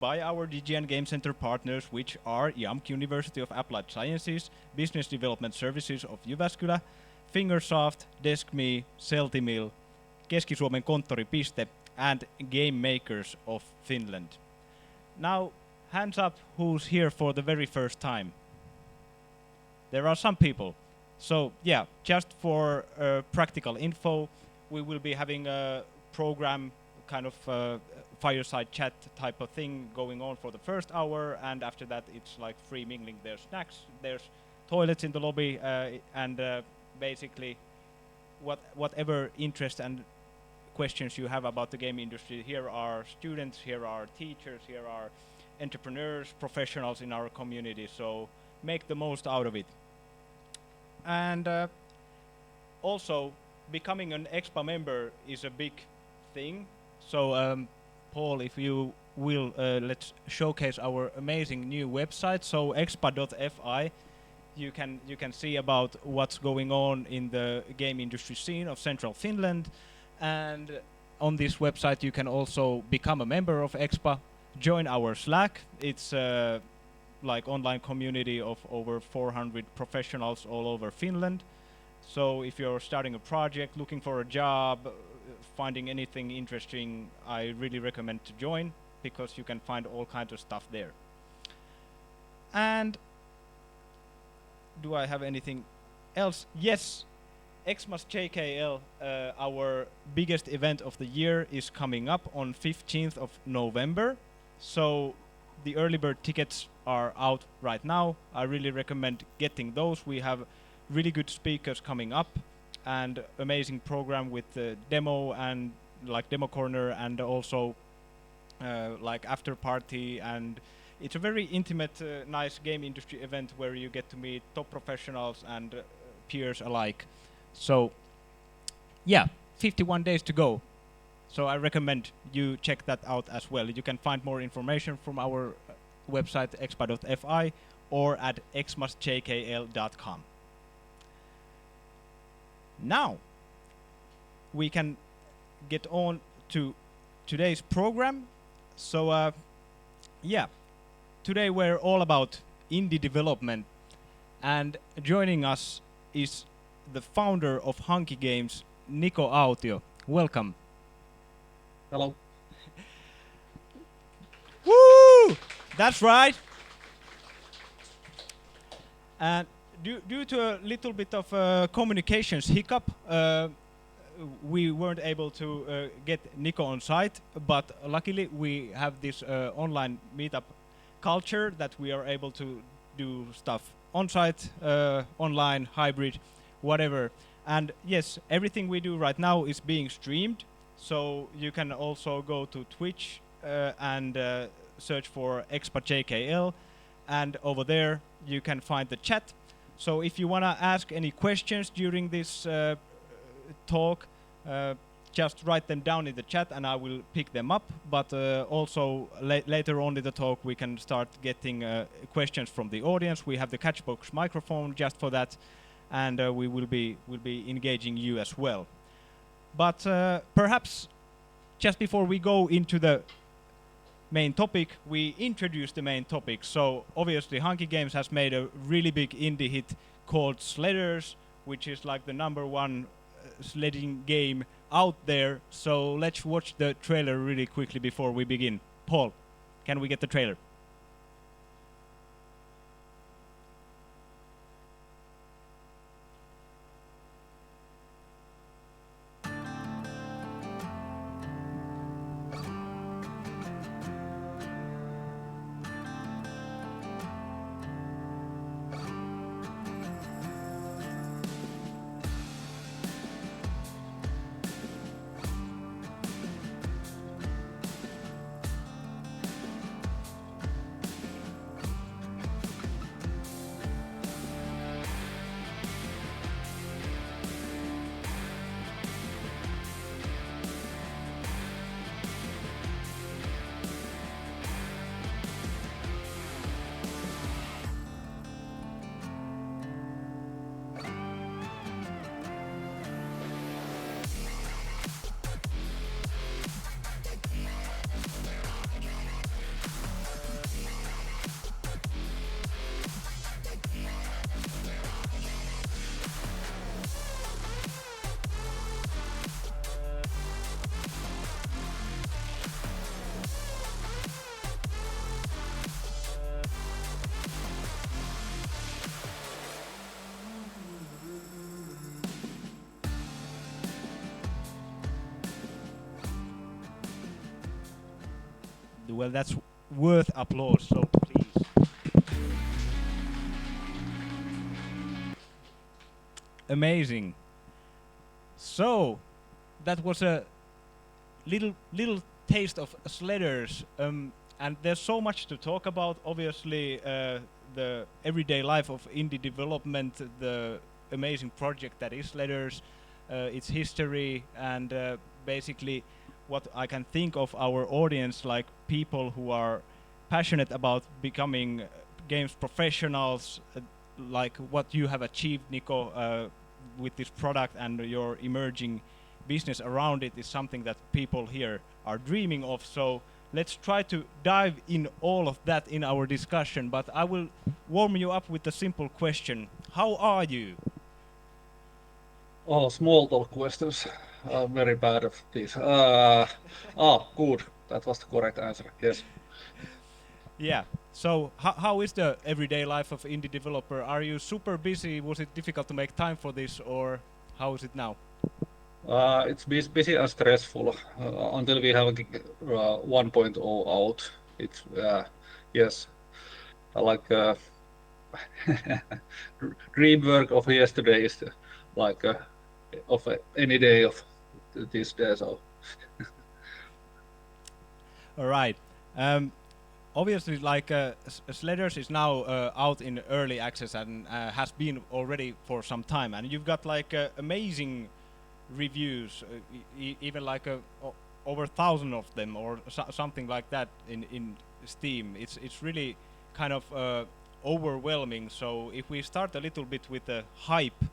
by our Digi and Game Center partners, which are JAMK University of Applied Sciences, Business Development Services of Jyväskylä, Fingersoft, DeskMe, Seltimil, Keski-Suomen Konttori.Piste, and Game Makers of Finland. Now, hands up who's here for the very first time. There are some people. So yeah, just for practical info, we will be having a program, kind of fireside chat type of thing going on for the first hour, and after that it's like free mingling. There's snacks, there's toilets in the lobby, and basically whatever interest and questions you have about the game industry. Here are students, here are teachers, here are entrepreneurs, professionals in our community, so make the most out of it. And also, becoming an Expa member is a big thing. So, Paul, if you will, let's showcase our amazing new website. So, Expa.fi, you can see about what's going on in the game industry scene of Central Finland. And on this website, you can also become a member of Expa, join our Slack. It's like online community of over 400 professionals all over Finland. So if you're starting a project, looking for a job, finding anything interesting, I really recommend to join, because you can find all kinds of stuff there. And do I have anything else? Yes, ExpaJKL, our biggest event of the year, is coming up on 15th of November. So the early bird tickets are out right now. I really recommend getting those. We have really good speakers coming up, and amazing program with the demo and like demo corner, and also like after party, and it's a very intimate, nice game industry event where you get to meet top professionals and peers alike. So yeah, 51 days to go. So I recommend you check that out as well. You can find more information from our website expa.fi or at exmasjkl.com. Now we can get on to today's program. So yeah, today we're all about indie development, and joining us is the founder of Hanki Games, Niko Autio. Welcome. Hello. Woo! That's right. And due to a little bit of communications hiccup, we weren't able to get Niko on site, but luckily we have this online meetup culture that we are able to do stuff on site, online, hybrid, whatever. And yes, everything we do right now is being streamed, so you can also go to Twitch and search for ExpaJKL, and over there you can find the chat. So if you want to ask any questions during this talk, just write them down in the chat and I will pick them up. But also later on in the talk we can start getting questions from the audience. We have the Catchbox microphone just for that, and we will be engaging you as well. But perhaps just before we go into the main topic, we introduce the main topic. So obviously Hanki Games has made a really big indie hit called Sledders, which is like the #1 sledding game out there. So let's watch the trailer really quickly before we begin. Paul, can we get the trailer? Well, that's worth applause. So please. Amazing. So that was a little taste of Sledders, and there's so much to talk about. Obviously, the everyday life of indie development, the amazing project that is Sledders, its history, and basically what I can think of our audience, like people who are passionate about becoming games professionals, like what you have achieved, Niko, with this product and your emerging business around it is something that people here are dreaming of. So let's try to dive in all of that in our discussion, but I will warm you up with a simple question. How are you? Oh, small talk questions. Very bad of these. Good. That was the correct answer. Yes. Yeah. So how is the everyday life of indie developer? Are you super busy? Was it difficult to make time for this, or how is it now? It's busy and stressful until we have a 1.0 out. It's yes, like dream work of yesterday is like of any day of this day. So All right. Obviously, like Sledders is now out in early access and has been already for some time, and you've got like amazing reviews, even like over 1,000 of them or something like that in Steam. It's really kind of overwhelming. So if we start a little bit with the hype,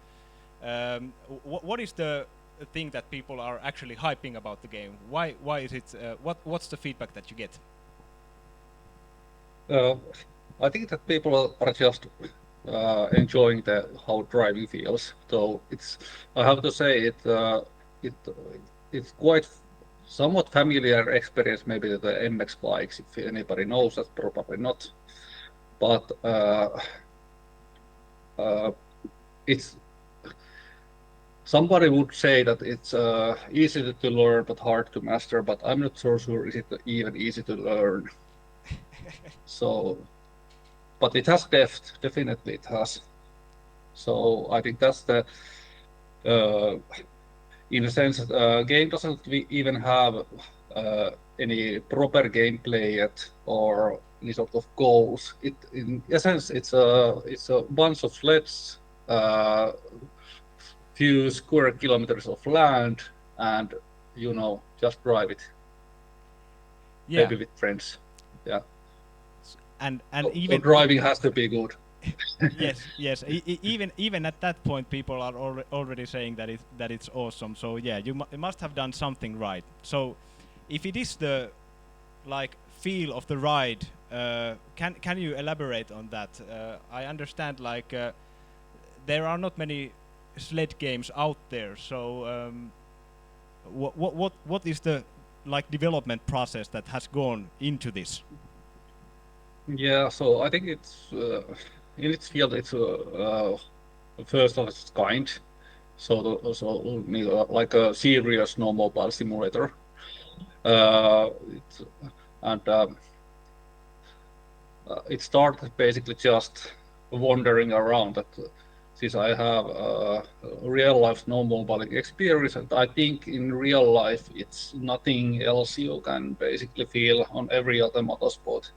what is the thing that people are actually hyping about the game? Why is it? What's the feedback that you get? I think that people are just enjoying how driving feels. So I have to say it it's quite somewhat familiar experience maybe to the MX bikes. If anybody knows that, probably not. But it's somebody would say that it's easy to learn but hard to master. But I'm not so sure is it even easy to learn. So, but it has depth. Definitely, it has. So I think that's the in a sense, game doesn't even have any proper gameplay yet or any sort of goals. In essence, it's a bunch of sleds, few square kilometers of land, and just drive it. Yeah. Maybe with friends. Yeah. And So even driving has to be good. yes. Even at that point, people are already saying that it's awesome. So yeah, you must have done something right. So if it is the like feel of the ride, can you elaborate on that? I understand like there are not many sled games out there. So what is the like development process that has gone into this? Yeah, so I think it's in its field, it's first of its kind. Like a serious no mobile simulator. It's, and it started basically just wandering around. That since I have real life no mobile experience, and I think in real life it's nothing else you can basically feel on every other motorsport.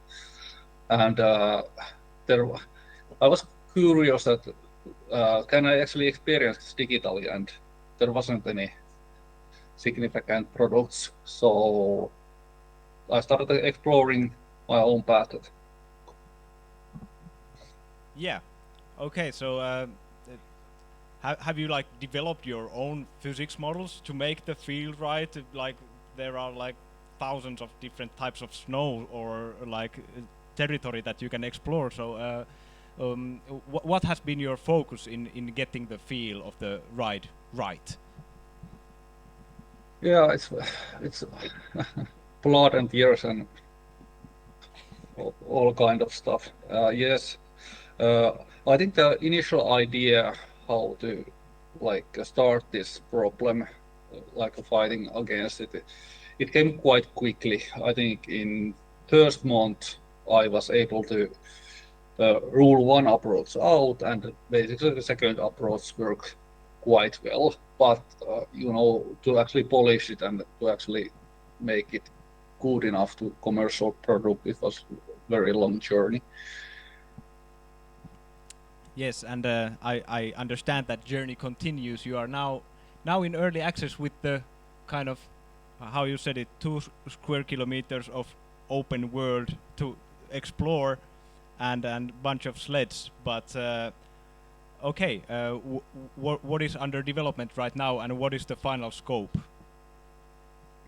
And there, I was curious that can I actually experience this digitally, and there wasn't any significant products. So I started exploring my own path. Yeah. Okay. So have you like developed your own physics models to make the field right? Like there are like thousands of different types of snow or like territory that you can explore. So what has been your focus in getting the feel of the ride right? Yeah, it's blood and tears and all kind of stuff. Yes, I think the initial idea how to like start this problem, like fighting against it, it came quite quickly. I think in first month I was able to rule one approach out, and basically the second approach worked quite well. But to actually polish it and to actually make it good enough to commercial product, it was a very long journey. Yes, and I understand that journey continues. You are now in early access with the kind of how you said it, 2 square kilometers of open world to explore, and bunch of sleds. But okay, what is under development right now, and what is the final scope?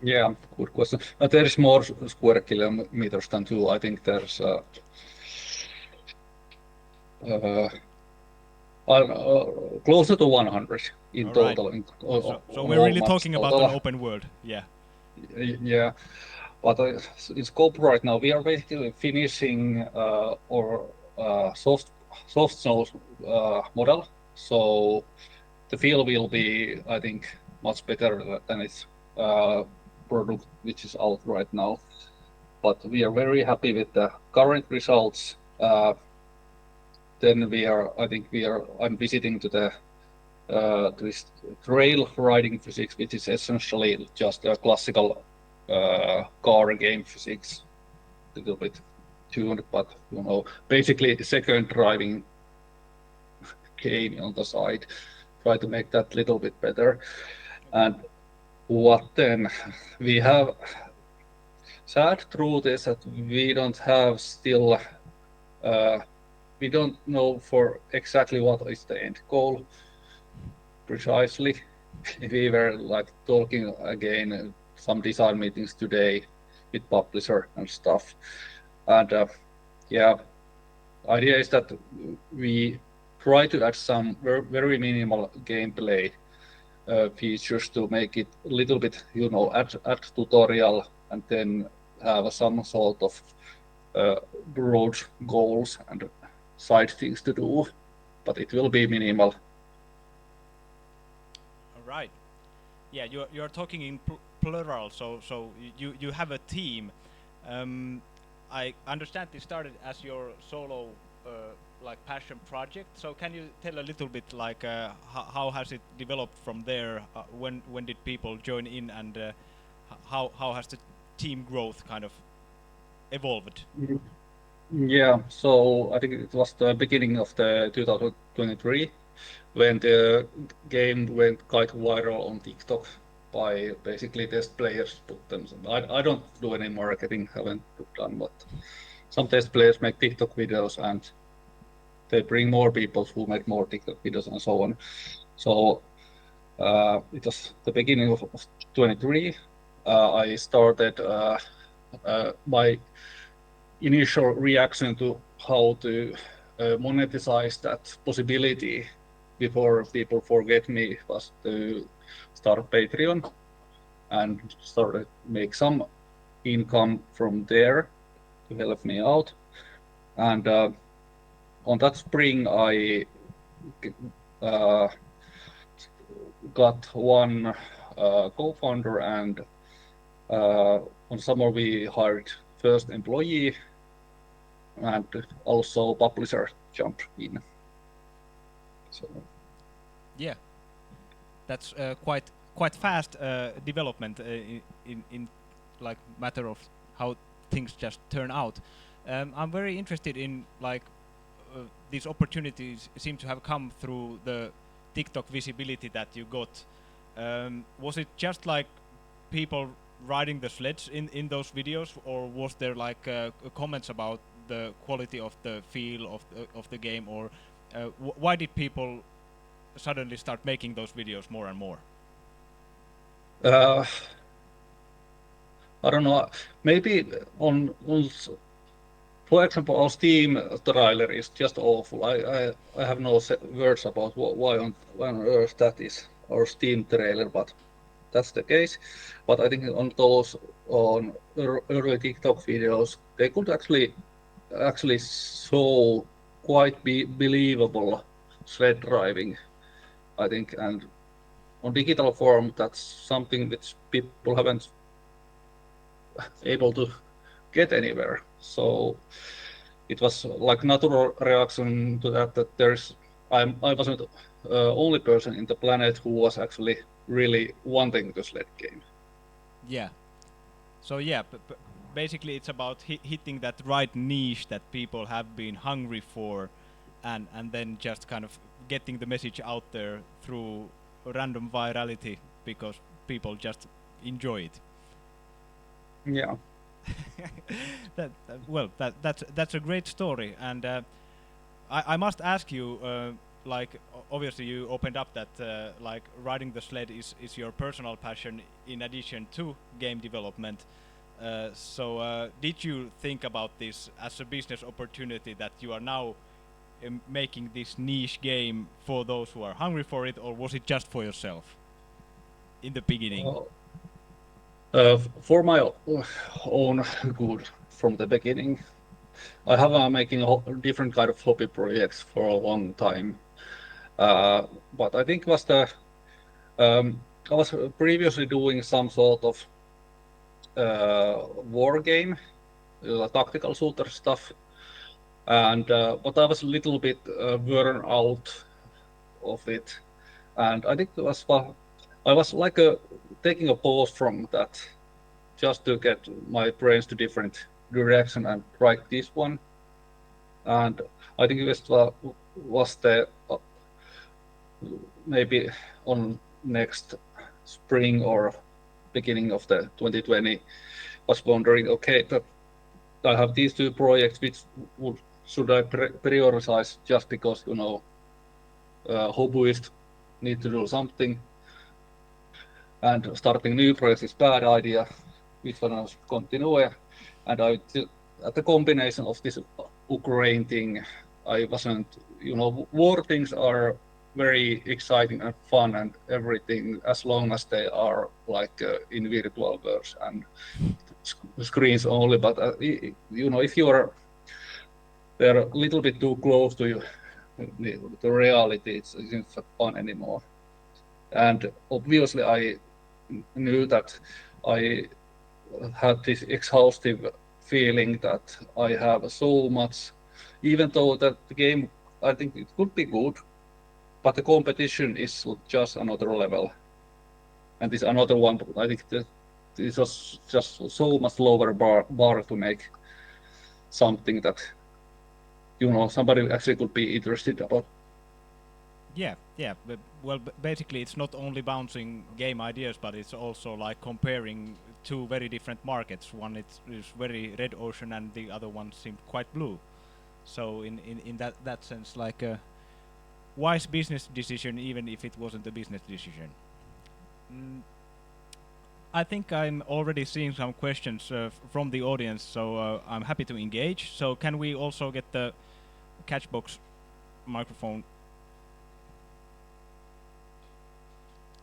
Yeah, good question. There is more square kilometers than 2. I think there's closer to 100 in total. Right. So we're really talking about an open world. Yeah. Yeah, but in scope right now, we are basically finishing our soft snow model. So the feel will be, I think, much better than its product which is out right now. But we are very happy with the current results. Then I'm visiting to the this trail riding physics, which is essentially just a classical car game physics, a little bit tuned, but basically the second driving game on the side. Try to make that a little bit better. And what then? We have sad truth is that we don't have still we don't know for exactly what is the end goal precisely. We were like talking again some design meetings today with publisher and stuff, and yeah, idea is that we try to add some very minimal gameplay features to make it a little bit, add tutorial and then have some sort of broad goals and side things to do, but it will be minimal. All right. Yeah, you're talking in plural, so you have a team. I understand this started as your solo like passion project. So can you tell a little bit like how has it developed from there? When did people join in, and how has the team growth kind of evolved? Yeah, so I think it was the beginning of the 2023 when the game went quite viral on TikTok by basically test players put them. I don't do any marketing, haven't done, but some test players make TikTok videos and they bring more people who make more TikTok videos and so on. So it was the beginning of 23. I started my initial reaction to how to monetize that possibility before people forget me was to start Patreon and started make some income from there to help me out. And on that spring, I got one co-founder, and on summer we hired first employee, and also publisher jumped in. So yeah, that's quite fast development in like matter of how things just turn out. I'm very interested in like these opportunities seem to have come through the TikTok visibility that you got. Was it just like people riding the sleds in those videos, or was there like comments about the quality of the feel of the game, or why did people suddenly start making those videos more and more? I don't know. Maybe on for example, our Steam trailer is just awful. I have no words about why on earth that is our Steam trailer, but that's the case. But I think on those early TikTok videos, they could actually show quite believable sled driving, I think, and on digital form, that's something which people haven't able to get anywhere. So it was like natural reaction to that I wasn't only person in the planet who was actually really wanting the sled game. Yeah. So yeah, basically it's about hitting that right niche that people have been hungry for, and then just kind of getting the message out there through random virality because people just enjoy it. Yeah. That's a great story, and I must ask you, like obviously you opened up that like riding the sled is your personal passion in addition to game development. So did you think about this as a business opportunity that you are now making this niche game for those who are hungry for it, or was it just for yourself in the beginning? For my own good from the beginning. I have making different kind of hobby projects for a long time, but I think was I was previously doing some sort of war game, tactical shooter stuff, and but I was a little bit worn out of it, and I think I was like taking a pause from that just to get my brains to different direction and write this one. And I think this was the maybe on next spring or beginning of the 2020 was wondering, okay, that I have these two projects, which should I prioritize just because, you know, hobbyists need to do something, and starting new projects is bad idea, which one I should continue. And at the combination of this Ukraine thing, I wasn't, you know, war things are very exciting and fun and everything as long as they are like in virtual worlds and screens only. But you know, if they're a little bit too close to you, the reality, it's not fun anymore. And obviously, I knew that I had this exhaustive feeling that I have so much, even though that the game, I think it could be good, but the competition is just another level. And this another one, I think that this was just so much lower bar to make something that, you know, somebody actually could be interested about. Yeah. Well, basically, it's not only bouncing game ideas, but it's also like comparing two very different markets. One is very red ocean, and the other one seemed quite blue. So in that sense, like a wise business decision, even if it wasn't a business decision. I think I'm already seeing some questions from the audience, so I'm happy to engage. So can we also get the Catchbox microphone?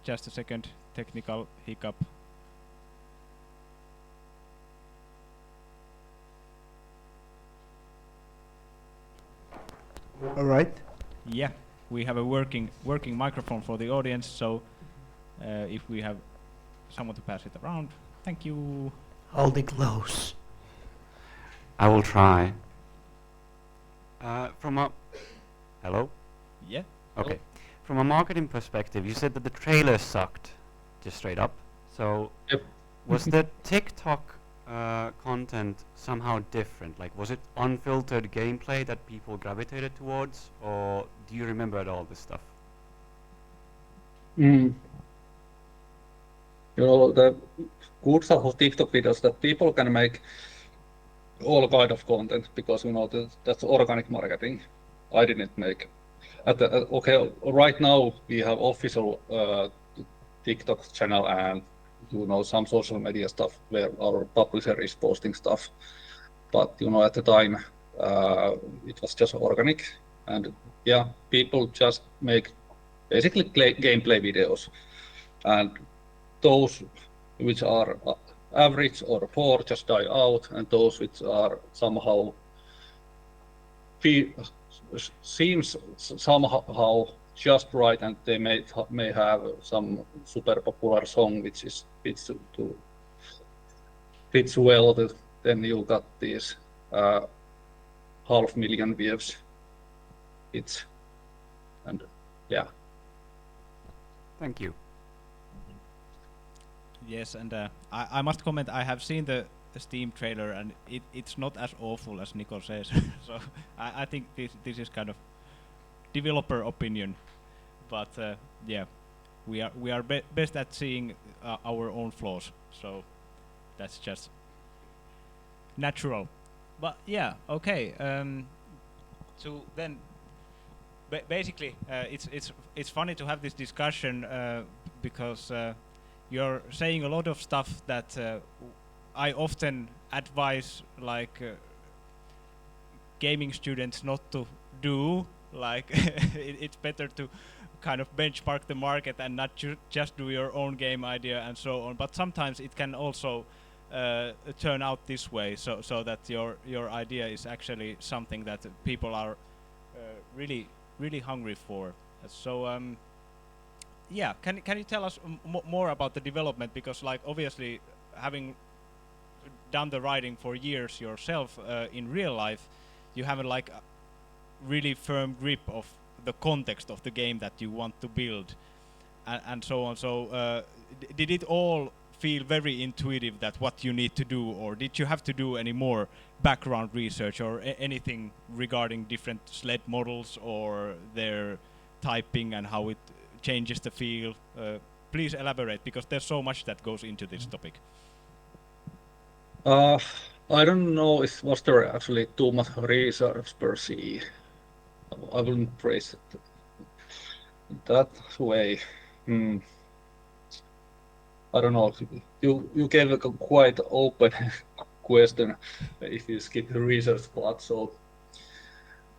Just a second, technical hiccup. All right. Yeah, we have a working microphone for the audience, so if we have someone to pass it around, thank you. Hold it close. I will try. Hello? Yeah. Okay. From a marketing perspective, you said that the trailer sucked, just straight up. So, Yep. was the TikTok content somehow different? Like, was it unfiltered gameplay that people gravitated towards, or do you remember at all this stuff? You know, the good stuff of TikTok videos that people can make all kind of content because, you know, that's organic marketing. I didn't make. Okay, right now we have official TikTok channel and, you know, some social media stuff where our publisher is posting stuff. But, you know, at the time it was just organic, and yeah, people just make basically gameplay videos, and those which are average or poor just die out, and those which are somehow seems somehow just right, and they may have some super popular song which is fits well then you got these 500,000 views. And yeah. Thank you. Yes, and I must comment. I have seen the Steam trailer, and it's not as awful as Niko says. So I think this is kind of developer opinion, but yeah, we are best at seeing our own flaws. So that's just natural. But yeah, okay. So then, basically, it's funny to have this discussion because you're saying a lot of stuff that I often advise, like gaming students not to do. Like it's better to kind of benchmark the market and not just do your own game idea and so on. But sometimes it can also turn out this way, so that your idea is actually something that people are really hungry for. So yeah, can you tell us more about the development? Because like obviously having done the writing for years yourself in real life, you have a like a really firm grip of the context of the game that you want to build, and so on. So did it all feel very intuitive that what you need to do, or did you have to do any more background research or anything regarding different sled models or their typing and how it changes the feel? Please elaborate, because there's so much that goes into this topic. I don't know if was there actually too much research per se. I wouldn't phrase it that way. I don't know. You gave a quite open question if you skip the research part. So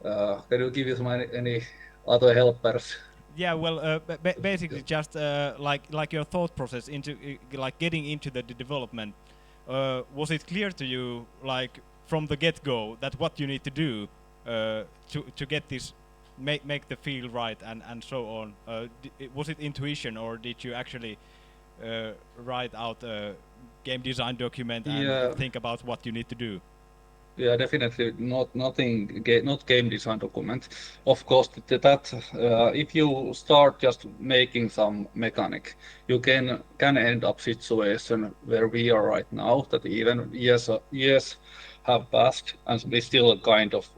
can you give us any other helpers? Yeah, well, basically just like your thought process into like getting into the development. Was it clear to you, like from the get-go, that what you need to do to get this make the feel right and so on? Was it intuition, or did you actually write out a game design document and think about what you need to do? Yeah, definitely not game design document. Of course, that if you start just making some mechanic, you can end up situation where we are right now, that even years have passed and we still kind of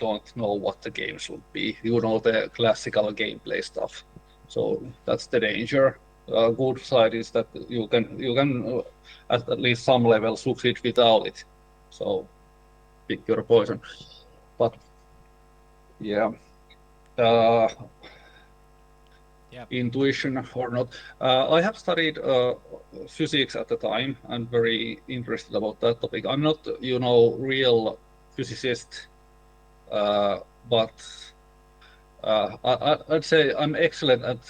don't know what the game should be. You know, the classical gameplay stuff. So that's the danger. Good side is that you can at least some level succeed without it. So pick your poison. But yeah, intuition or not. I have studied physics at the time and very interested about that topic. I'm not, real physicist, but I'd say I'm excellent at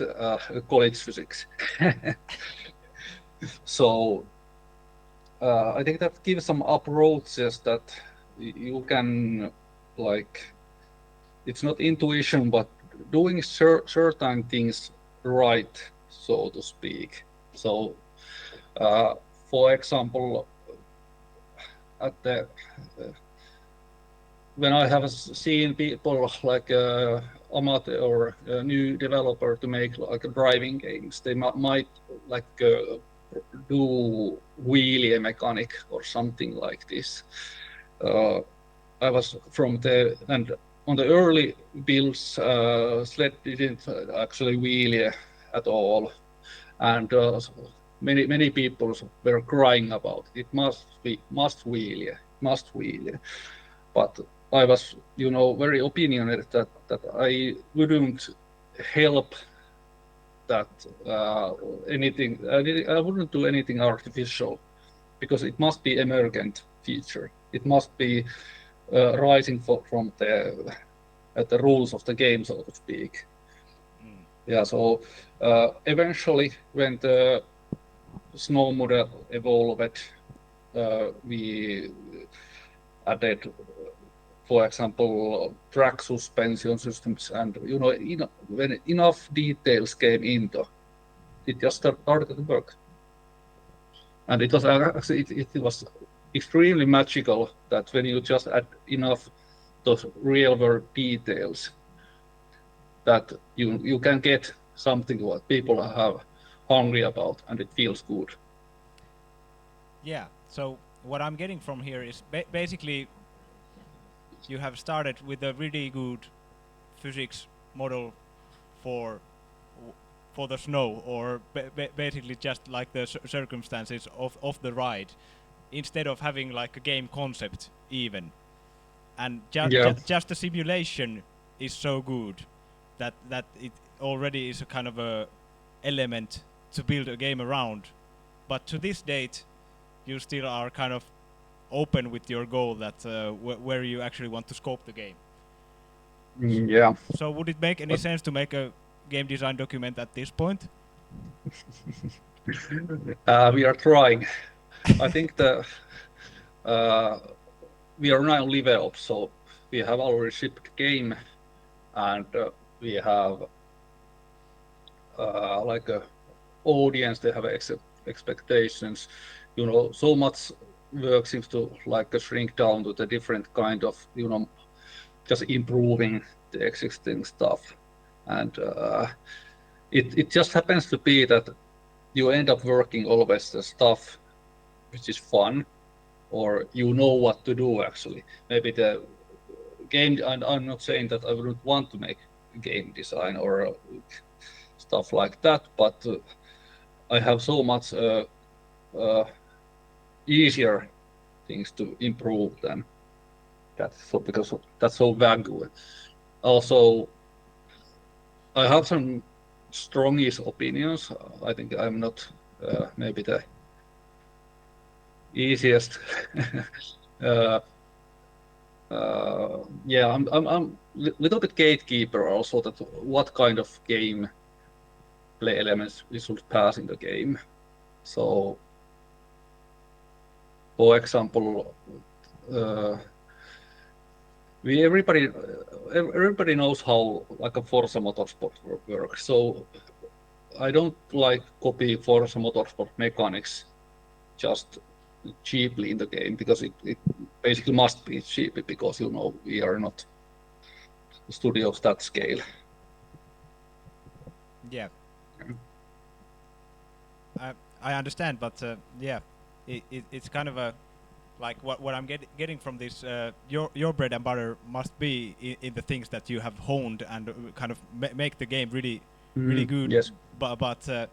college physics. So I think that gives some approaches that you can, like, it's not intuition, but doing certain things right, so to speak. So, for example, when I have seen people like amateur or a new developer to make like driving games, they might like do wheelie mechanic or something like this. I was and on the early builds, sled didn't actually wheelie at all, and many people were crying about it. It must wheelie. But I was, very opinionated that I wouldn't help that anything. I wouldn't do anything artificial, because it must be emergent feature. It must be rising from the rules of the game, so to speak. Yeah. So eventually, when the snow model evolved, we added, for example, track suspension systems, and when enough details came into it, just started to work. And it was actually it was extremely magical that when you just add enough those real world details, that you can get something what people are hungry about, and it feels good. Yeah. So what I'm getting from here is basically you have started with a really good physics model for for the snow, or basically just like the circumstances of the ride, instead of having like a game concept even. And Yeah. just the simulation is so good that it already is a kind of a element to build a game around. But to this date, you still are kind of open with your goal that where you actually want to scope the game. Yeah. So would it make any sense to make a game design document at this point? We are trying. I think we are now level up, so we have already shipped game, and we have like a audience. They have expectations. So much work seems to like shrink down to the different kind of just improving the existing stuff, and it just happens to be that you end up working always the stuff which is fun, or what to do actually. Maybe the game, and I'm not saying that I wouldn't want to make game design or stuff like that, but I have so much easier things to improve than that, so because that's so vague. Also, I have some strongest opinions. I think I'm not maybe the easiest. Yeah, I'm little bit gatekeeper also, that what kind of game play elements we should pass in the game. So, for example, everybody knows how like a Forza Motorsport works. So I don't like copy Forza Motorsport mechanics just cheaply in the game, because it basically must be cheap, because we are not a studio of that scale. Yeah. I understand, but yeah, it's kind of a like what I'm getting from this. Your bread and butter must be in the things that you have honed and kind of make the game really good. Yes. But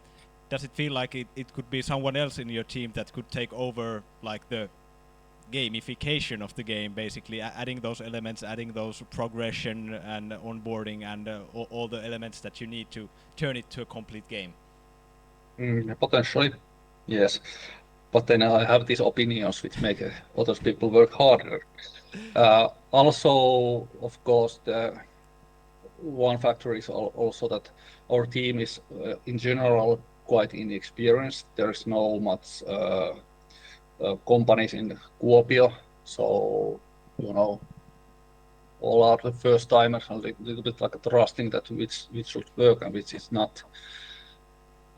does it feel like it could be someone else in your team that could take over like the gamification of the game, basically adding those elements, adding those progression and onboarding and all the elements that you need to turn it to a complete game? Potentially, yes. But then I have these opinions which make other people work harder. Also, of course, the one factor is also that our team is in general quite inexperienced. There's no much companies in Kuopio, so all are the first timers, a little bit like trusting that which should work and which is not.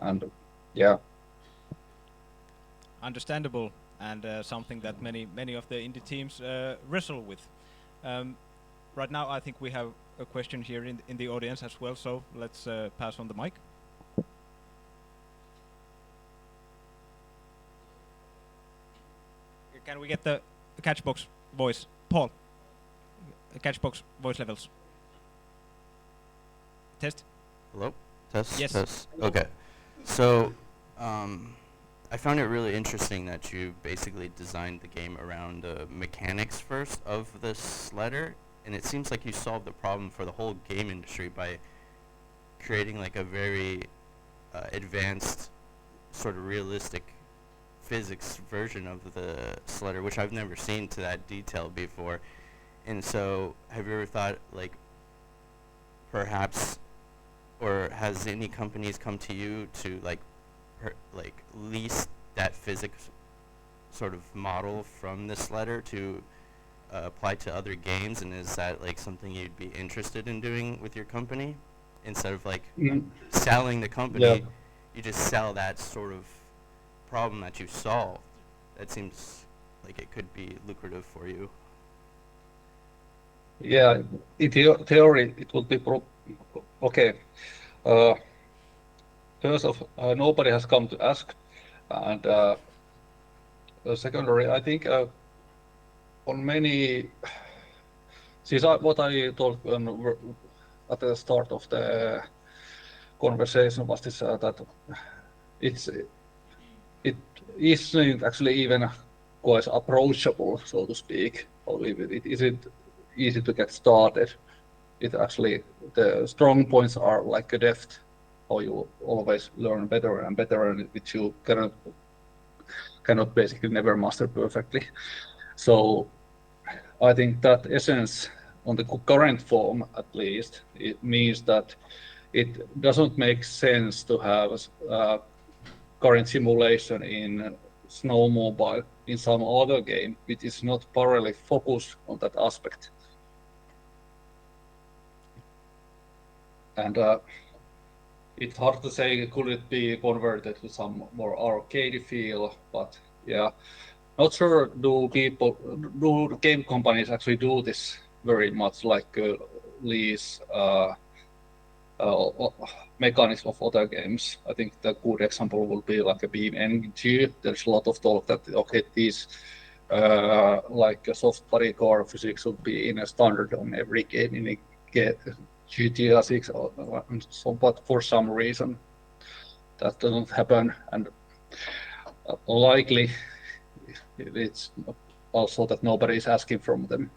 And yeah. Understandable, and something that many of the indie teams wrestle with. Right now, I think we have a question here in the audience as well, so let's pass on the mic. Can we get the catchbox voice? Paul, catchbox voice levels. Test. Hello? Test? Yes. Test. Okay. So, I found it really interesting that you basically designed the game around the mechanics first of this letter, and it seems like you solved the problem for the whole game industry by creating like a very advanced, sort of realistic physics version of the sledder, which I've never seen to that detail before. And so, have you ever thought, like, perhaps, or has any companies come to you to like lease that physics sort of model from this letter to apply to other games, and is that like something you'd be interested in doing with your company, instead of like selling the company? Yeah. You just sell that sort of problem that you solved. That seems like it could be lucrative for you? Yeah, in theory, it would be okay. First of, nobody has come to ask, and secondary, I think on many. Since what I told at the start of the conversation was this that it isn't actually even quite approachable, so to speak. Or it isn't easy to get started. It actually the strong points are like a depth, how you always learn better and better, and which you cannot basically never master perfectly. So I think that essence on the current form, at least, it means that it doesn't make sense to have current simulation in snowmobile in some other game which is not thoroughly focused on that aspect. And it's hard to say could it be converted to some more arcade feel, but yeah, not sure do game companies actually do this very much, like lease mechanics of other games. I think the good example would be like a BeamNG. There's a lot of talk that okay, these like soft body core physics would be in a standard on every game in a GTA 6 or so, but for some reason that doesn't happen, and likely it's also that nobody is asking from them.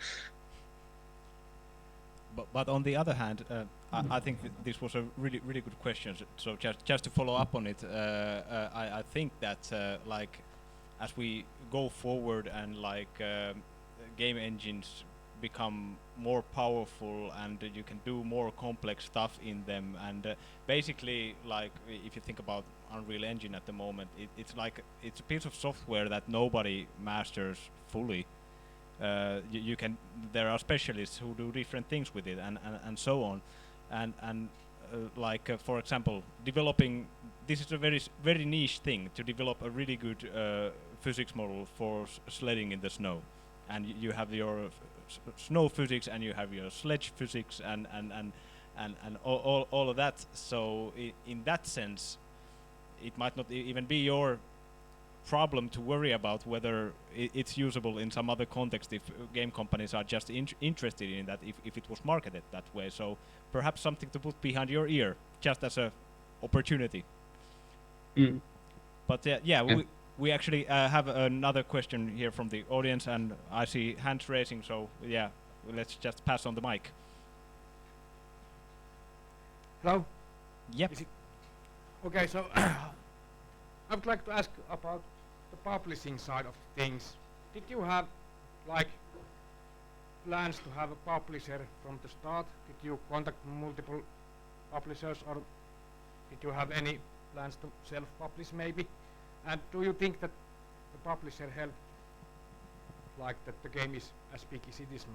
But on the other hand, I think this was a really good question. So just to follow up on it, I think that like as we go forward and like game engines become more powerful and you can do more complex stuff in them, and basically like if you think about Unreal Engine at the moment, it's like it's a piece of software that nobody masters fully. You can. There are specialists who do different things with it, and so on, and like for example, developing. This is a very niche thing to develop a really good physics model for sledding in the snow, and you have your snow physics and you have your sledge physics and all of that. So in that sense, it might not even be your problem to worry about whether it's usable in some other context if game companies are just interested in that, if it was marketed that way. So perhaps something to put behind your ear just as a opportunity. But we actually have another question here from the audience, and I see hands raising, so yeah, let's just pass on the mic. Hello? Yep. Okay, so I would like to ask about the publishing side of things. Did you have like plans to have a publisher from the start? Did you contact multiple publishers, or did you have any plans to self-publish maybe? And do you think that the publisher helped, like that the game is as big as it is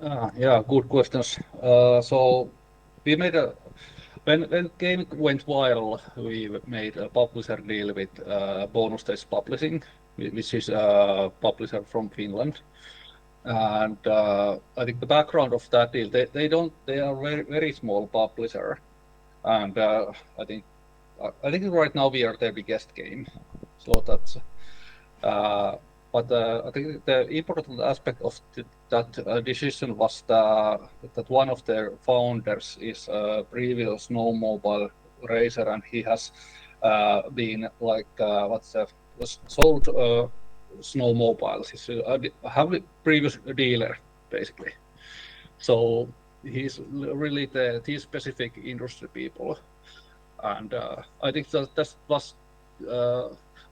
now? Yeah, good questions. So we made when game went viral, we made a publisher deal with Bonus Stage Publishing, which is a publisher from Finland. And I think the background of that deal, they are very small publisher, and I think right now we are their biggest game. So that's. But I think the important aspect of that decision was that one of their founders is a previous snowmobile racer, and he has been like was sold snowmobiles. He's a previous dealer basically. So he's really these specific industry people, and I think that was.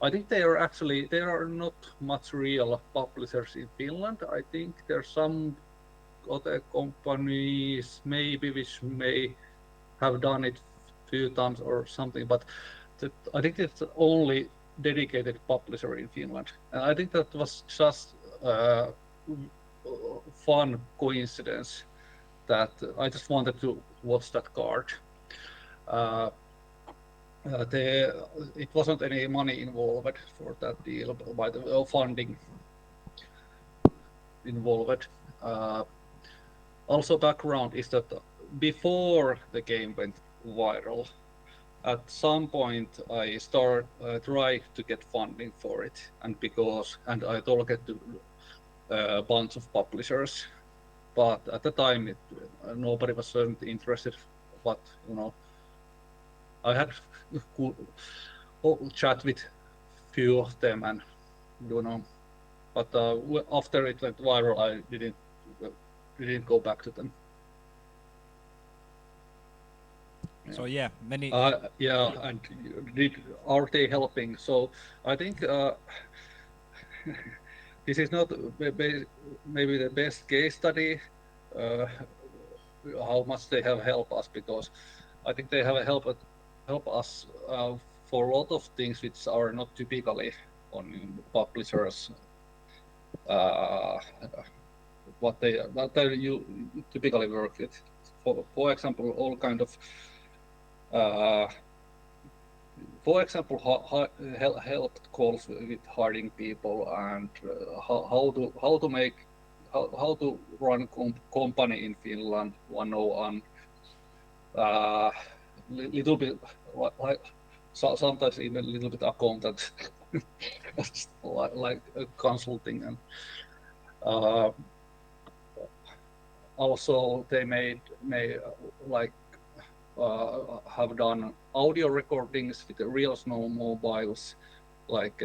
I think they are not much real publishers in Finland. I think there's some other companies maybe which may have done it few times or something, but I think it's the only dedicated publisher in Finland. And I think that was just a fun coincidence that I just wanted to watch that card. It wasn't any money involved for that deal, by the funding involved. Also, background is that before the game went viral, at some point I tried to get funding for it, and I talked to a bunch of publishers, but at the time nobody was interested. But I had chat with few of them, and but after it went viral, I didn't go back to them. So yeah, many. And are they helping? So I think this is not maybe the best case study. How much they have helped us, because I think they have helped us for a lot of things which are not typically on publishers. What they typically work with. For example, all kind of help calls with hiring people, and how to run company in Finland 101. Little bit like sometimes even a little bit accountant, like consulting, and also they have done audio recordings with the real snow mobiles, like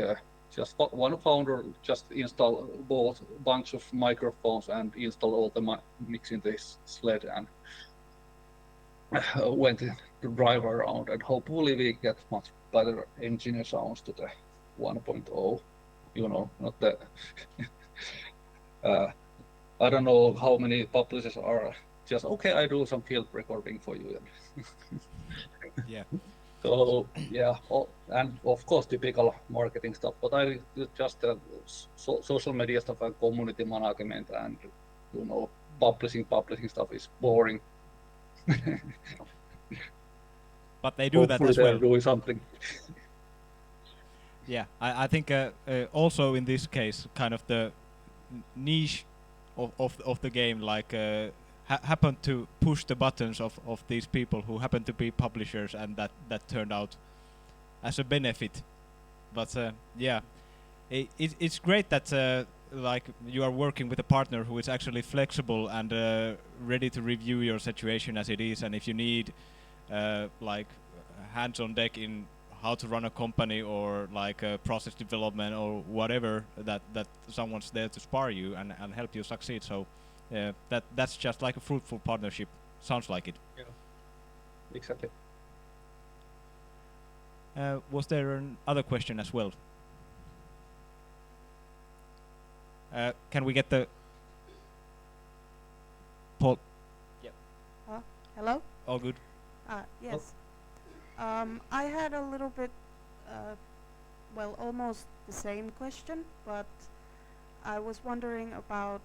just one founder just install both bunch of microphones and install all the mics in this sled, and went to drive around, and hopefully we get much better engineer sounds to the 1.0, not the I don't know how many publishers are just, okay, I do some field recording for you. Yeah. So yeah, and of course typical marketing stuff, but I just social media stuff and community management, and publishing stuff is boring. But they do that as well. They're doing something. Yeah, I think also in this case, kind of the niche of the game, like happened to push the buttons of these people who happen to be publishers, and that turned out as a benefit. But yeah, it's great that like you are working with a partner who is actually flexible and ready to review your situation as it is, and if you need like hands on deck in how to run a company, or like process development or whatever, that someone's there to spar you and help you succeed. So that's just like a fruitful partnership. Sounds like it. Yeah, exactly. Was there another question as well? Can we get the Paul? Yep. Hello? All good. Yes. I had a little bit, well, almost the same question, but I was wondering about,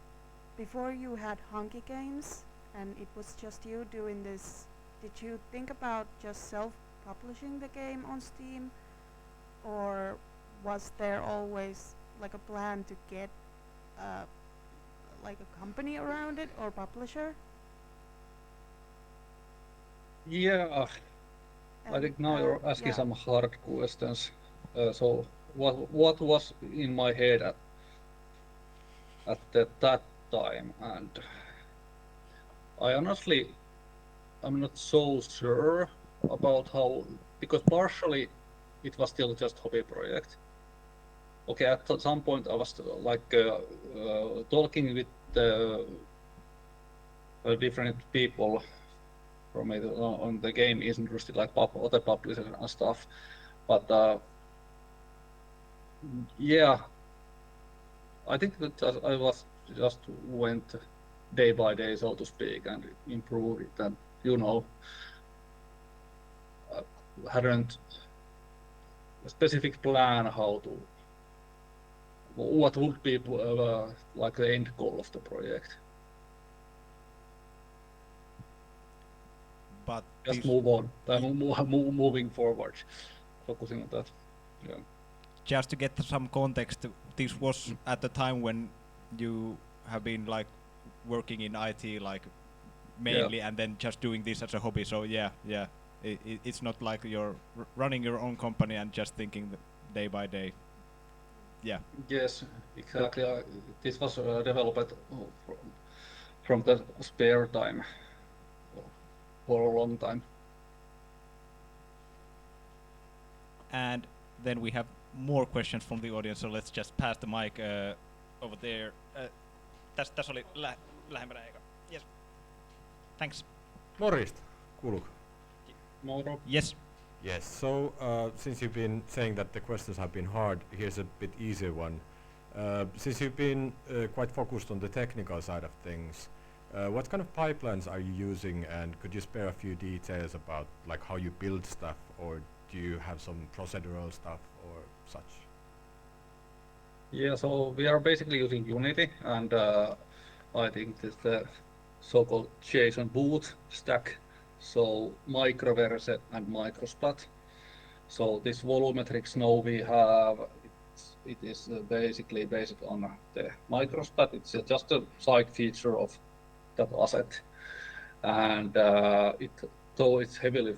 before you had Hanki Games and it was just you doing this, did you think about just self-publishing the game on Steam, or was there always like a plan to get like a company around it, or publisher? Yeah, I think now you're asking some hard questions. So what was in my head at that time, and I'm not so sure about how, because partially it was still just hobby project. Okay, at some point I was like talking with different people from it on the game industry, like other publishers and stuff. But yeah, I think that I was just went day by day, so to speak, and improved it, and hadn't a specific plan what would be like the end goal of the project. But just this- move on. Moving forward, focusing on that. Yeah. Just to get some context, this was at the time when you have been like working in IT like mainly, and then just doing this as a hobby. So yeah, it's not like you're running your own company and just thinking day by day. Yeah. Yes, exactly. This was developed from the spare time for a long time. And then we have more questions from the audience, so let's just pass the mic over there. Tässä oli lähempänä eikä? Yes. Thanks. Morjesta, kuuluuko? Moro. Yes. Yes, so since you've been saying that the questions have been hard, here's a bit easier one. Since you've been quite focused on the technical side of things, what kind of pipelines are you using, and could you spare a few details about like how you build stuff, or do you have some procedural stuff or such? Yeah, so we are basically using Unity, and I think this the so-called JSON boot stack. So microverse and microsplat. So this volumetric snow we have, it is basically based on the microsplat. It's just a side feature of that asset, and though it's heavily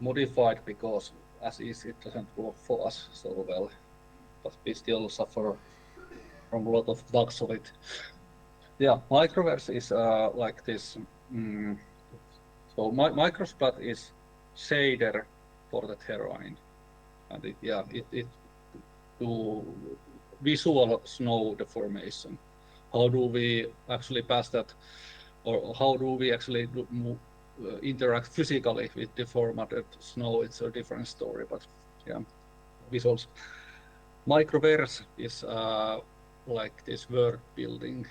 modified because as is it doesn't work for us so well, but we still suffer from a lot of bugs of it. Yeah, microverse is like this. So microsplat is shader for the terrain, and it do visual snow deformation. How do we actually pass that, or how do we actually interact physically with deformed snow? It's a different story, but yeah, visuals. Microverse is like this word building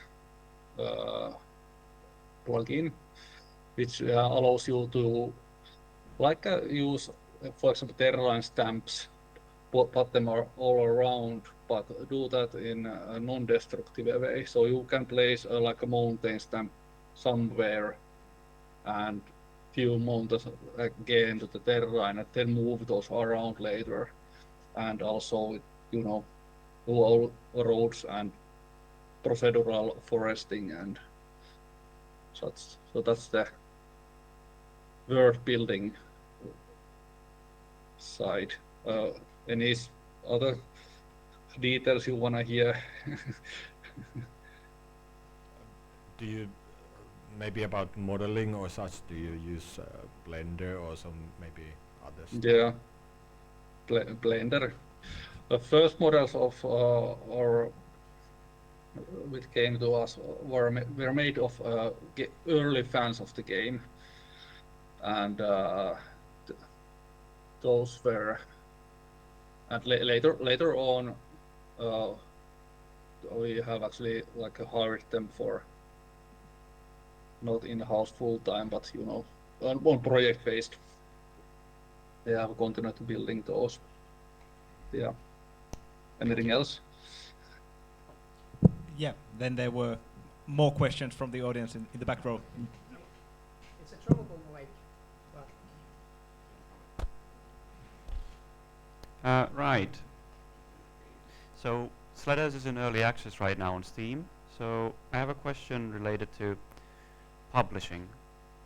plugin, which allows you to use, for example, terrain stamps, put them all around, but do that in a non-destructive way. So you can place like a mountain stamp somewhere and few mountains again to the terrain, and then move those around later, and also do all roads and procedural foresting and such. So that's the word building side. Any other details you wanna hear? Do you maybe about modeling or such? Do you use Blender or some maybe others? Yeah, Blender. The first models of which came to us were made of early fans of the game, and those were. And later on, we have actually like hired them for not in-house full time, but on project based. They have continued building those. Yeah. Anything else? Yeah. Then there were more questions from the audience in the back row. It's a throwable mic. Right. So Sledders is in early access right now on Steam. So I have a question related to publishing.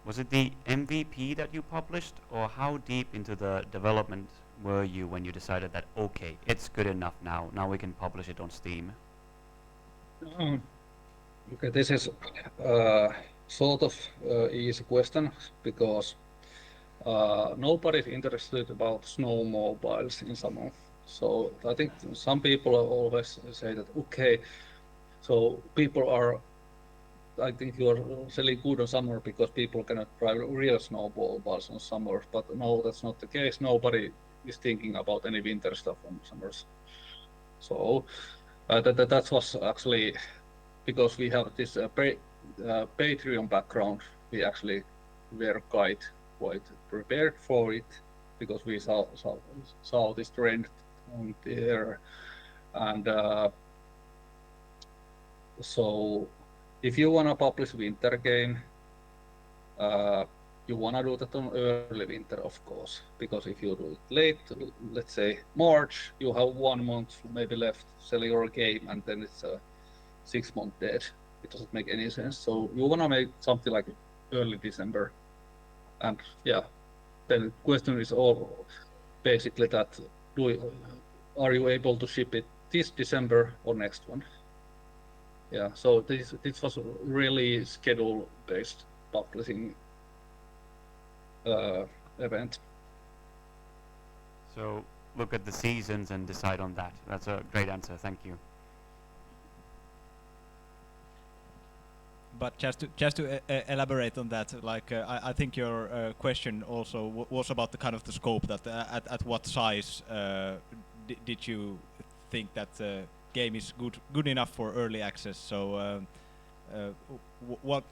Was it the MVP that you published, or how deep into the development were you when you decided that, okay, it's good enough now, we can publish it on Steam? Okay, this is sort of easy question, because nobody's interested about snowmobiles in summer. So I think some people always say that, okay, so people are, I think you are selling good on summer because people cannot drive real snowmobiles on summer, but no, that's not the case. Nobody is thinking about any winter stuff on summers. So that was actually, because we have this Patreon background, we actually were quite prepared for it, because we saw this trend on there, and so if you wanna publish winter game, you wanna do that on early winter, of course, because if you do it late, let's say March, you have 1 month maybe left sell your game, and then it's a 6-month dead. It doesn't make any sense. So you wanna make something like early December, and yeah, then the question is all basically that are you able to ship it this December or next one? Yeah, so this was really schedule-based publishing event. So look at the seasons and decide on that. That's a great answer. Thank you. But just to elaborate on that, like I think your question also was about the kind of the scope that at what size did you think that the game is good enough for early access? So what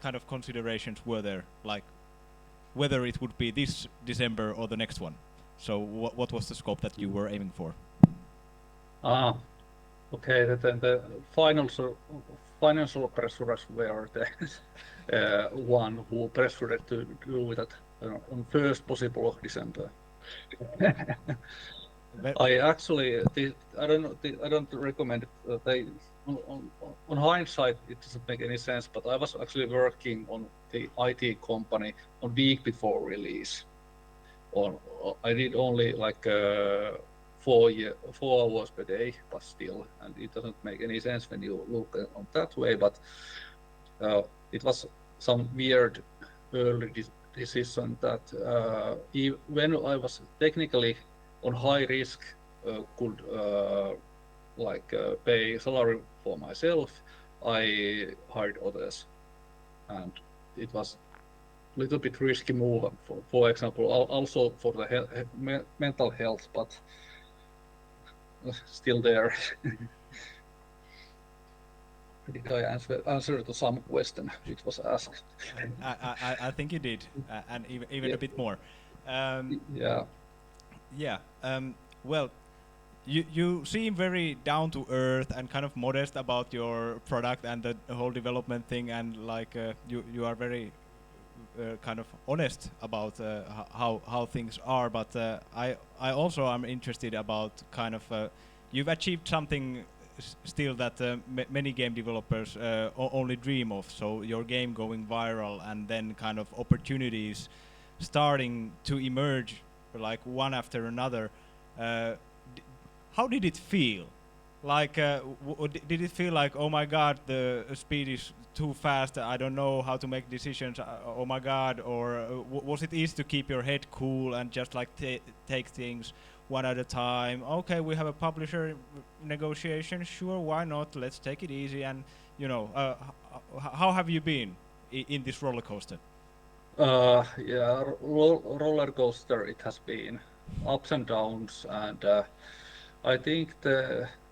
kind of considerations were there, like whether it would be this December or the next one? So what was the scope that you were aiming for? Okay, then the financial pressures were the one who pressured to do that on first possible of December. I actually, I don't recommend it. On hindsight, it doesn't make any sense. But I was actually working on the IT company on week before release. I did only like 4 hours per day, but still, and it doesn't make any sense when you look on that way. But it was some weird early decision that when I was technically on high risk, could pay salary for myself, I hired others, and it was a little bit risky move. For example, also for the mental health, but still there. Did I answer to some question which was asked? I think you did, and even Yeah. a bit more. Yeah. Yeah. Well, you seem very down to earth and kind of modest about your product and the whole development thing, and like you are very kind of honest about how things are. But I also am interested about kind of you've achieved something still that many game developers only dream of. So your game going viral, and then kind of opportunities starting to emerge like one after another. How did it feel? Like, did it feel like, oh my god, the speed is too fast, I don't know how to make decisions, oh my god, or was it easy to keep your head cool and just like take things one at a time? Okay, we have a publisher negotiation, sure, why not, let's take it easy, and you know, how have you been in this roller coaster? Yeah, roller coaster it has been, ups and downs, and I think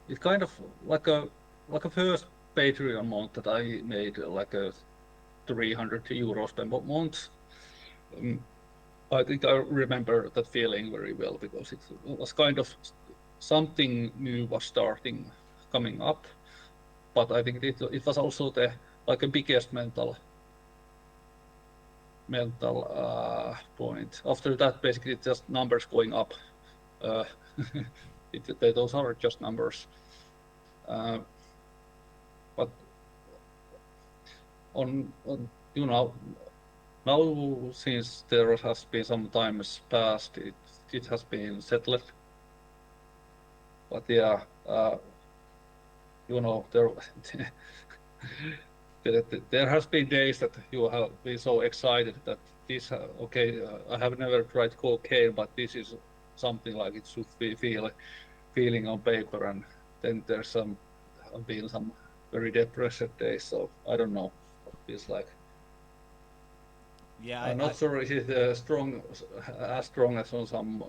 it's kind of like a first Patreon month that I made like a 300 euros per month. I think I remember that feeling very well, because it was kind of something new was coming up, but I think it was also the like a biggest mental point. After that, basically, it's just numbers going up. Those are just numbers. But on you know, now since there has been some time has passed, it has been settled. But yeah, you know, there has been days that you have been so excited that this I have never tried cocaine, but this is something like it should be feeling on paper, and then there's been some very depressed days, so I don't know what it feels like. Yeah, I'm not sure if it's as strong as on some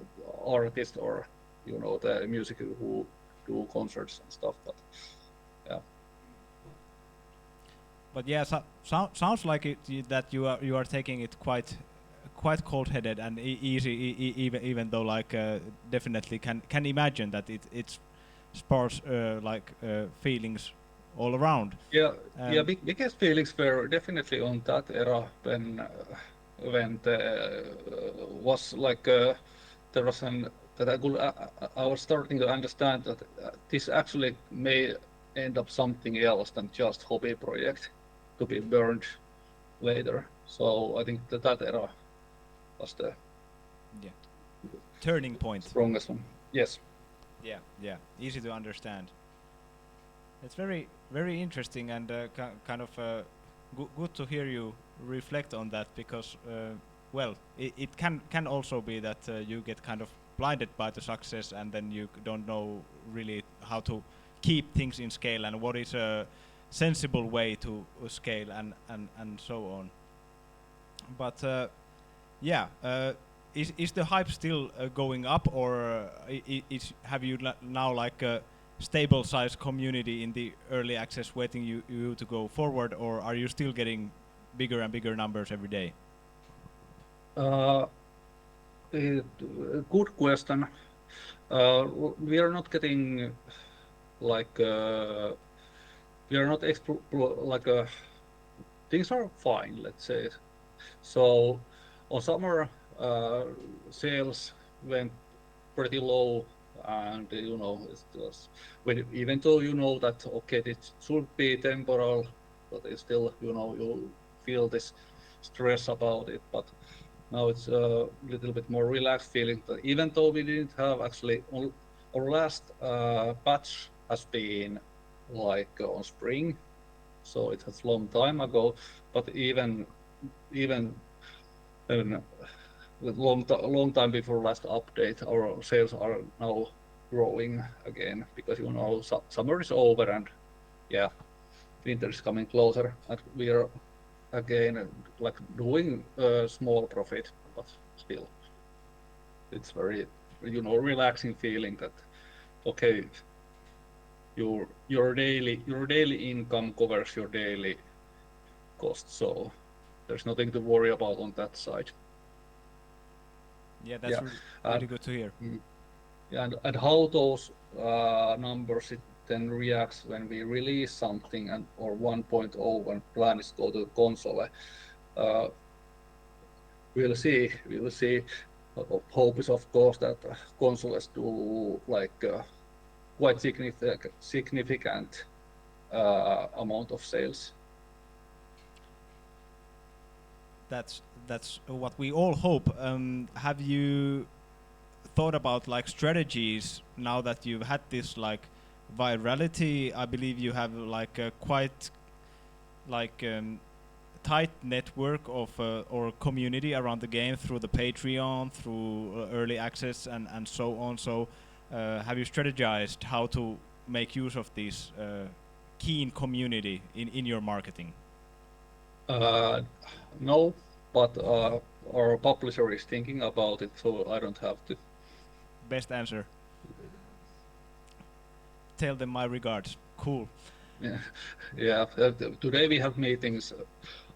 artist or you know the music who do concerts and stuff, but yeah. But yeah, sounds like that you are taking it quite cold-headed and easy, even though like definitely can imagine that it sparks feelings all around. Yeah, biggest feelings were definitely on that era when went was like there was an that I was starting to understand that this actually may end up something else than just hobby project to be burned later. So I think that era was the turning point. strongest one. Yes. Yeah, easy to understand. It's very interesting and kind of good to hear you reflect on that because, well, it can also be that you get kind of blinded by the success and then you don't know really how to keep things in scale and what is a sensible way to scale and so on. But yeah, is the hype still going up, or have you now like a stable size community in the early access waiting you to go forward, or are you still getting bigger and bigger numbers every day? Good question. We are not getting like we are not like things are fine, let's say. So on summer sales went pretty low, and you know it was even though you know that okay this should be temporal, but it's still you feel this stress about it. But now it's a little bit more relaxed feeling. That even though we didn't have actually our last batch has been like on spring, so it was long time ago. But even long time before last update, our sales are now growing again because summer is over and yeah, winter is coming closer, and we are again like doing a small profit, but still it's very relaxing feeling that okay, your daily income covers your daily costs, so there's nothing to worry about on that side. Yeah, that's really good to hear. And how those numbers it then reacts when we release something or 1.0 when plan is go to console. We'll see. Hope is of course that consoles do like quite significant amount of sales. That's what we all hope. Have you thought about like strategies now that you've had this like virality? I believe you have like a quite like tight network of or community around the game through the Patreon, through early access and so on. So have you strategized how to make use of this keen community in your marketing? No, but our publisher is thinking about it, so I don't have to. Best answer. Tell them my regards. Cool. Yeah. Today we have meetings,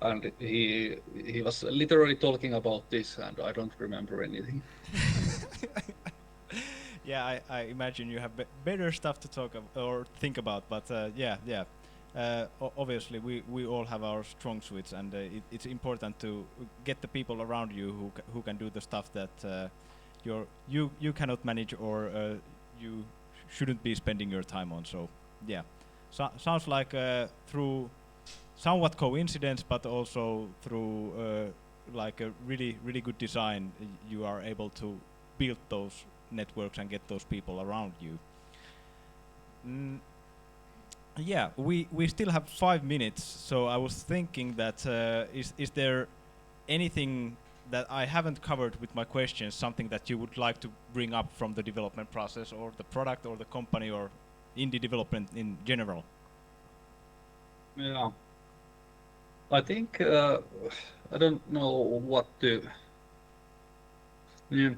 and he was literally talking about this, and I don't remember anything. Yeah, I imagine you have better stuff to talk or think about, but yeah. Obviously, we all have our strong suits, and it's important to get the people around you who can do the stuff that you cannot manage or you shouldn't be spending your time on. So yeah, sounds like through somewhat coincidence, but also through like a really good design, you are able to build those networks and get those people around you. Yeah, we still have 5 minutes, so I was thinking that is there anything that I haven't covered with my questions, something that you would like to bring up from the development process or the product or the company or indie development in general? Yeah, I think I don't know what to. Yeah,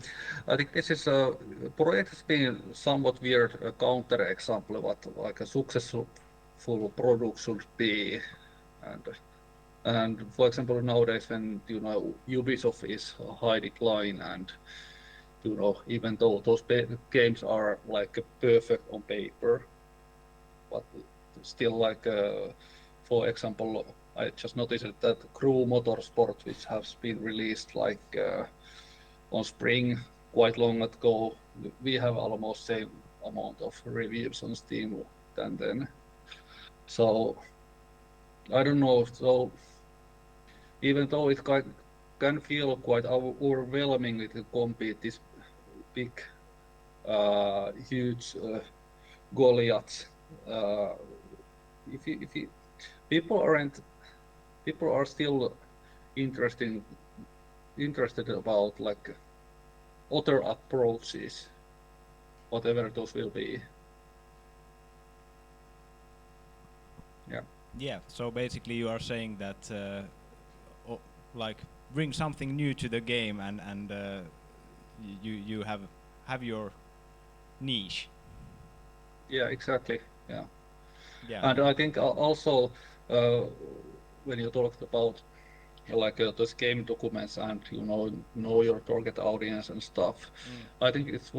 I think this is a project has been somewhat weird counter example what like a successful product should be, and for example nowadays when Ubisoft is a high decline, and even though those games are like perfect on paper, but still like for example I just noticed that Crew Motorsport, which has been released like on spring quite long ago, we have almost same amount of reviews on Steam than then. So I don't know. So even though it can feel quite overwhelming to compete this big, huge Goliaths, if people are still interested about like other approaches, whatever those will be. Yeah. Yeah. So basically, you are saying that like bring something new to the game, and you have your niche. Yeah, exactly. Yeah. Yeah. And I think also when you talked about like those game documents and know your target audience and stuff, I think it's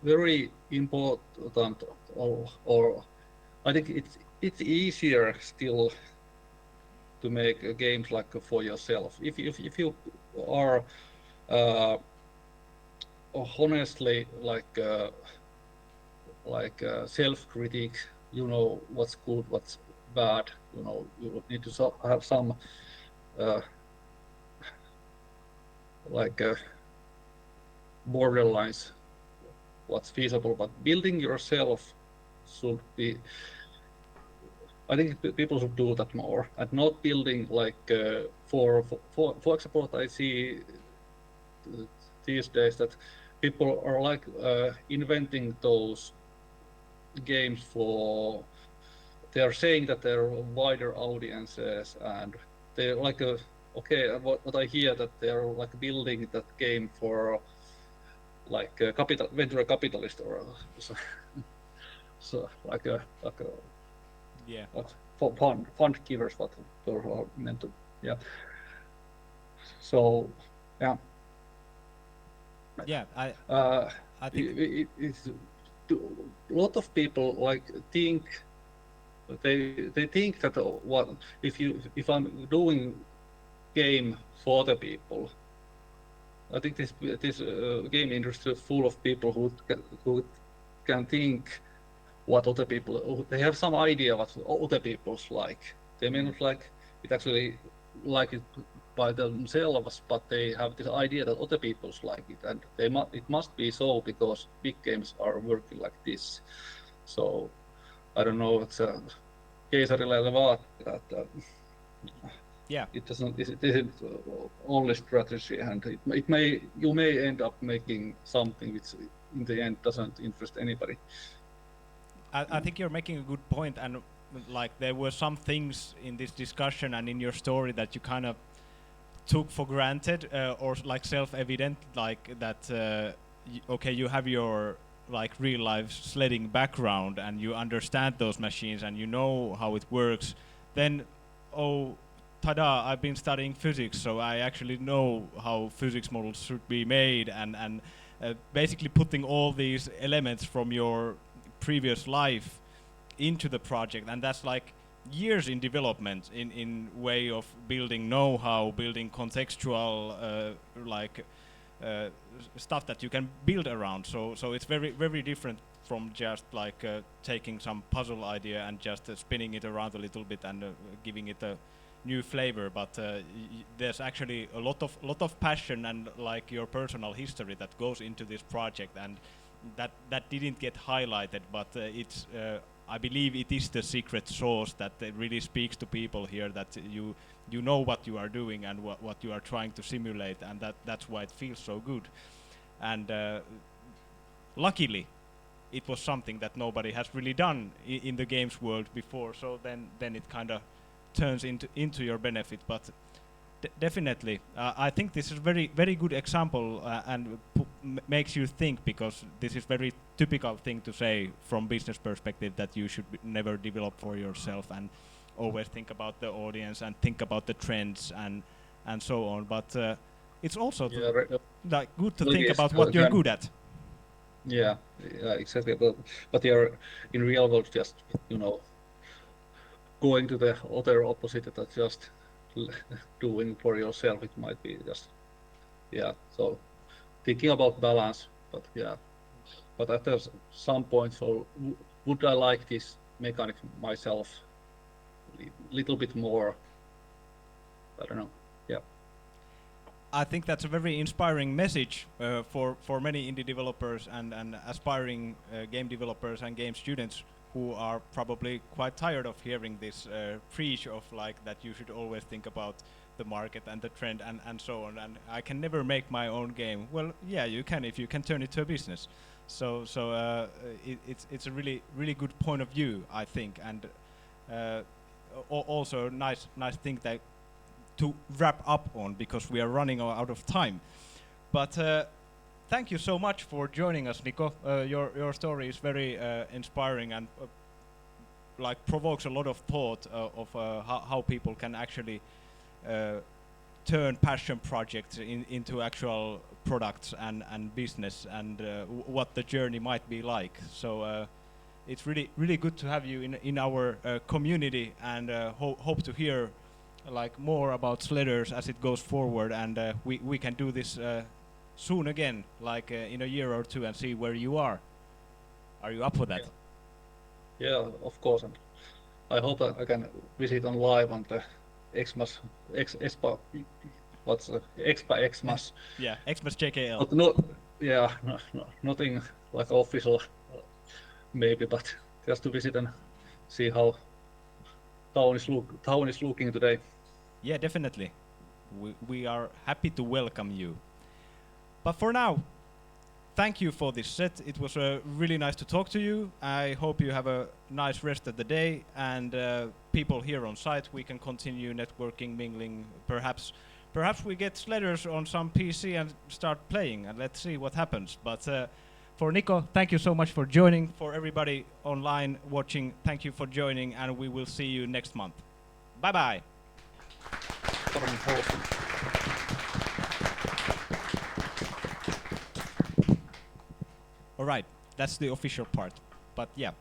very important, or I think it's easier still to make games like for yourself if you are honestly like self-critic, you know what's good, what's bad, you need to have some like borderlines what's feasible, but building yourself should be, I think people should do that more and not building like for example, what I see these days, that people are like inventing those games for, they are saying that they're wider audiences, and they're like okay, what I hear that they're like building that game for like venture capitalist or so like a Yeah. what fund givers, what those are meant to, yeah. So yeah. Yeah. I think it's a lot of people like think they think that what if I'm doing game for the people. I think this game industry is full of people who can think what other people, they have some idea what other people's like. They may not like it actually like it by themselves, but they have this idea that other people's like it, and it must be so because big games are working like this. So I don't know, it's a keisarilla that yeah. it isn't only strategy, and you may end up making something which in the end doesn't interest anybody. I think you're making a good point, and like there were some things in this discussion and in your story that you kind of took for granted or like self-evident, like that okay, you have your like real life sledding background and you understand those machines and you know how it works, then oh tada, I've been studying physics, so I actually know how physics models should be made, and basically putting all these elements from your previous life into the project, and that's like years in development in way of building know-how, building contextual stuff that you can build around. So it's very different from just like taking some puzzle idea and just spinning it around a little bit and giving it a new flavor. But there's actually a lot of passion and like your personal history that goes into this project, and that didn't get highlighted, but it's I believe it is the secret sauce that really speaks to people here, that you know what you are doing and what you are trying to simulate, and that's why it feels so good. And luckily it was something that nobody has really done in the games world before, so then it kind of turns into your benefit. But definitely I think this is very good example and makes you think, because this is very typical thing to say from business perspective, that you should never develop for yourself and always think about the audience and think about the trends and so on. But it's also like good to think about what you're good at. Yeah, exactly. But you're in real world just going to the other opposite, that just doing for yourself, it might be just, yeah, so thinking about balance, but yeah. But at some point, so would I like this mechanic myself little bit more? I don't know. Yeah. I think that's a very inspiring message for many indie developers and aspiring game developers and game students who are probably quite tired of hearing this preach of like that you should always think about the market and the trend and so on, and I can never make my own game. Well, yeah, you can if you can turn it to a business. So it's a really good point of view, I think, and also nice thing that to wrap up on, because we are running out of time. But thank you so much for joining us, Niko. Your story is very inspiring and like provokes a lot of thought of how people can actually turn passion projects into actual products and business, and what the journey might be like. So it's really good to have you in our community, and hope to hear like more about Sledders as it goes forward, and we can do this soon again, like in a year or two, and see where you are. Are you up for that? Yeah, of course, and I hope that I can visit on live on the Expa, what's ExpaJKL. Yeah, ExpaJKL. But no, yeah, nothing like official, maybe, but just to visit and see how town is looking today. Yeah, definitely. We are happy to welcome you. But for now, thank you for this set. It was really nice to talk to you. I hope you have a nice rest of the day, and people here on site, we can continue networking, mingling. Perhaps we get Sledders on some PC and start playing, and let's see what happens. But for Niko, thank you so much for joining. For everybody online watching, thank you for joining, and we will see you next month. Bye-bye. All right, that's the official part. But yeah.